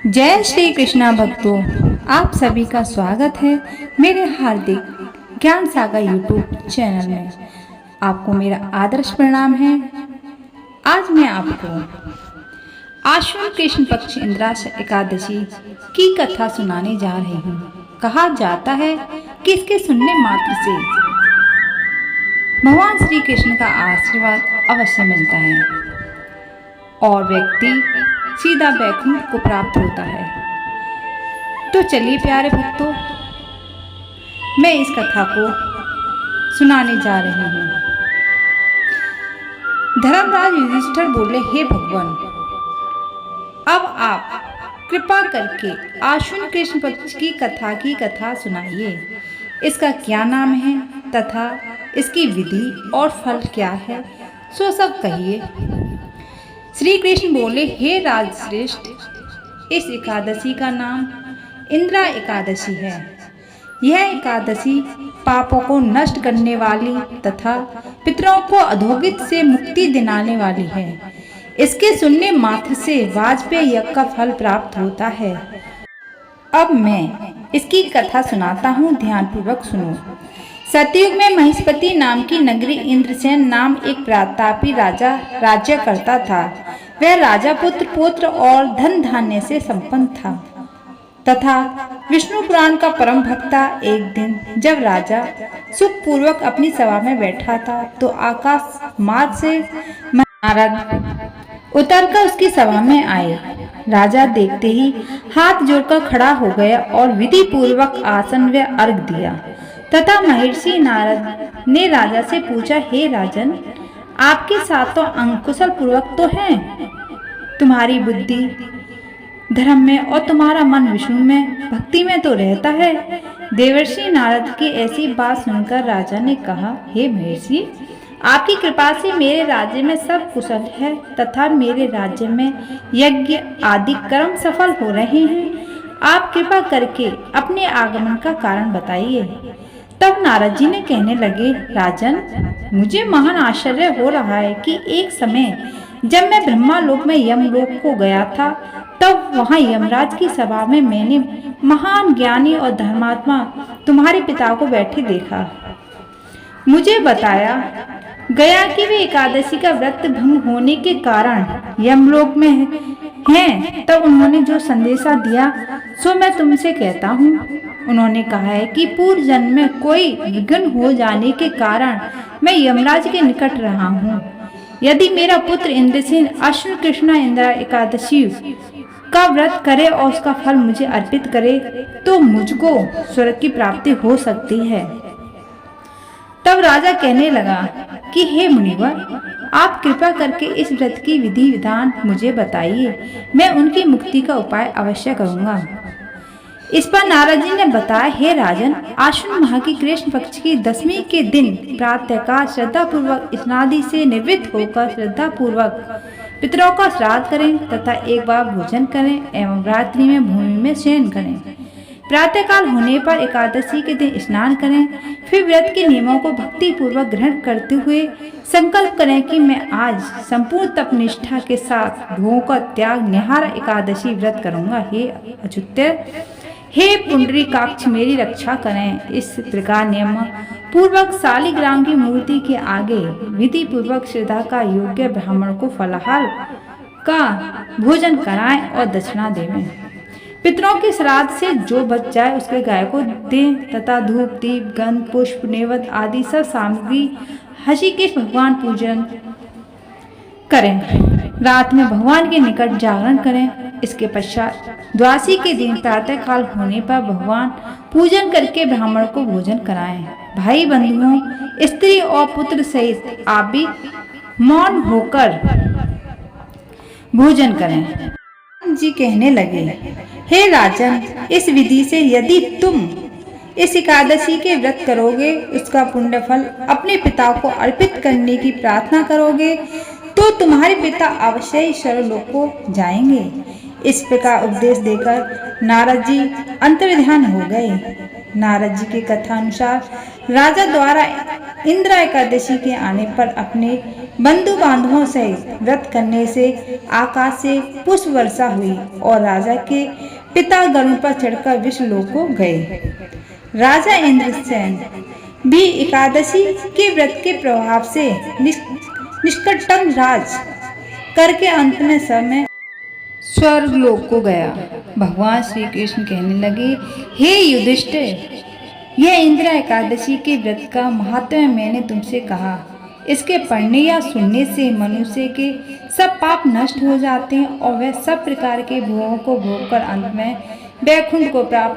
जय श्री कृष्णा भक्तों, आप सभी का स्वागत है मेरे हार्दिक ज्ञान सागर यूट्यूब चैनल में। आपको मेरा आदर्श प्रणाम है। आज मैं आपको आश्विन कृष्ण पक्ष इंद्राश एकादशी की कथा सुनाने जा रही हूँ। कहा जाता है कि इसके सुनने मात्र से भगवान श्री कृष्ण का आशीर्वाद अवश्य मिलता है और व्यक्ति सीधा वैकुंठ को प्राप्त होता है। तो चलिए प्यारे भक्तों, मैं इस कथा को सुनाने जा रही हूँ। धर्मराज युधिष्ठिर बोले, हे भगवान, अब आप कृपा करके आश्विन कृष्ण पक्ष की कथा सुनाइए। इसका क्या नाम है तथा इसकी विधि और फल क्या है, सो सब कहिए। श्री कृष्ण बोले, हे राजश्रेष्ठ, इस एकादशी का नाम इंद्रा एकादशी है। यह एकादशी पापों को नष्ट करने वाली तथा पितरों को अधोगति से मुक्ति दिलाने वाली है। इसके सुनने मात्र से वाजपेय यज्ञ का फल प्राप्त होता है। अब मैं इसकी कथा सुनाता हूँ, ध्यानपूर्वक सुनो। सतयुग में महिष्मति नाम की नगरी इंद्रसेन नाम एक प्रतापी राजा राज्य करता था। वह राजा पुत्र पौत्र और धन धान्य से संपन्न था तथा विष्णु पुराण का परम भक्ता। एक दिन जब राजा सुख पूर्वक अपनी सभा में बैठा था तो आकाश मार्ग से नारद उतरकर उसकी सभा में आए। राजा देखते ही हाथ जोड़कर खड़ा हो गया और विधि पूर्वक आसन व अर्घ दिया तथा महर्षि नारद ने राजा से पूछा, हे राजन, आपके सातों अंग कुशल पूर्वक तो हैं? तुम्हारी बुद्धि धर्म में और तुम्हारा मन विष्णु में भक्ति में तो रहता है। देवर्षि नारद की ऐसी बात सुनकर राजा ने कहा, हे महर्षि, आपकी कृपा से मेरे राज्य में सब कुशल है तथा मेरे राज्य में यज्ञ आदि कर्म सफल हो रहे हैं। आप कृपा करके अपने आगमन का कारण बताइए। तब नारद जी ने कहने लगे, राजन, मुझे महान आश्चर्य हो रहा है कि एक समय जब मैं ब्रह्मा लोक में यमलोक को गया था तब वहां यमराज की सभा में मैंने महान ज्ञानी और धर्मात्मा तुम्हारे पिता को बैठे देखा। मुझे बताया गया कि वे एकादशी का व्रत भंग होने के कारण यमलोक में हैं। तब उन्होंने जो संदेशा दिया सो मैं तुमसे कहता हूँ। उन्होंने कहा है कि पूर्व जन्म में कोई विघ्न हो जाने के कारण मैं यमराज के निकट रहा हूँ। यदि मेरा पुत्र इंद्रसेन अश्विन कृष्ण इंद्रा एकादशी का व्रत करे और उसका फल मुझे अर्पित करे तो मुझको स्वर्ग की प्राप्ति हो सकती है। तब राजा कहने लगा कि हे मुनिवर, आप कृपा करके इस व्रत की विधि विधान मुझे बताइए। मैं उनकी मुक्ति का उपाय अवश्य करूंगा। इस पर नारद जी ने बताया, हे राजन, आश्विन माह की कृष्ण पक्ष की दशमी के दिन प्रातःकाल श्रद्धा पूर्वक स्नादि से निवृत्त होकर श्रद्धा पूर्वक पितरों का श्राद्ध करें तथा एक बार भोजन करें एवं रात्रि में भूमि में शयन करें। प्रातःकाल होने पर एकादशी के दिन स्नान करें। फिर व्रत के नियमों को भक्ति पूर्वक ग्रहण करते हुए संकल्प करें कि मैं आज संपूर्ण तपनिष्ठा के साथ भोगों का त्याग निहार एकादशी व्रत करूंगा। हे अच्युत, हे पुंडरीकाक्ष, मेरी रक्षा करें। इस प्रकार नियम पूर्वक शालिग्राम की मूर्ति के आगे विधि पूर्वक श्रद्धा का योग्य ब्राह्मण को फलाहार का भोजन कराएं और दक्षिणा देवें। पितरों के श्राद्ध से जो बच जाए उसके गाय को दें तथा धूप दीप गंध पुष्प नैवेद्य आदि सब सामग्री हृषिकेश भगवान पूजन करें। रात में भगवान के निकट जागरण करें। इसके पश्चात द्वादशी के दिन प्रातः काल होने पर भगवान पूजन करके ब्राह्मण को भोजन कराएं। भाई बंधुओं, स्त्री और पुत्र सहित आप भी मौन होकर भोजन करें। जी कहने लगे, हे राजन, इस विधि से यदि तुम इस एकादशी के व्रत करोगे, उसका पुण्य फल अपने पिता को अर्पित करने की प्रार्थना करोगे तो तुम्हारे पिता अवश्य ही स्वर्गलोक को जाएंगे। इस प्रकार उपदेश देकर नारद जी अंतर्ध्यान हो गए। नारद जी की कथा अनुसार राजा द्वारा इंद्रा एकादशी के आने पर अपने बंधु बांधवों सहित व्रत करने से आकाश से पुष्प वर्षा हुई और राजा के पिता गरुड़ पर चढ़कर विष्णुलोक को गए। राजा इंद्रसेन भी एकादशी के व्रत के प्रभाव से निष्कंटक राज करके अंत में समय स्वर्गलोक को गया। भगवान श्री कृष्ण कहने लगे, हे युधिष्ठिर, यह इंदिरा एकादशी के व्रत का महात्म्य मैंने तुमसे कहा। इसके पढ़ने या सुनने से मनुष्य के सब पाप नष्ट हो जाते हैं और वह सब प्रकार के भोगों को भोगकर अंत में वैकुंठ को प्राप्त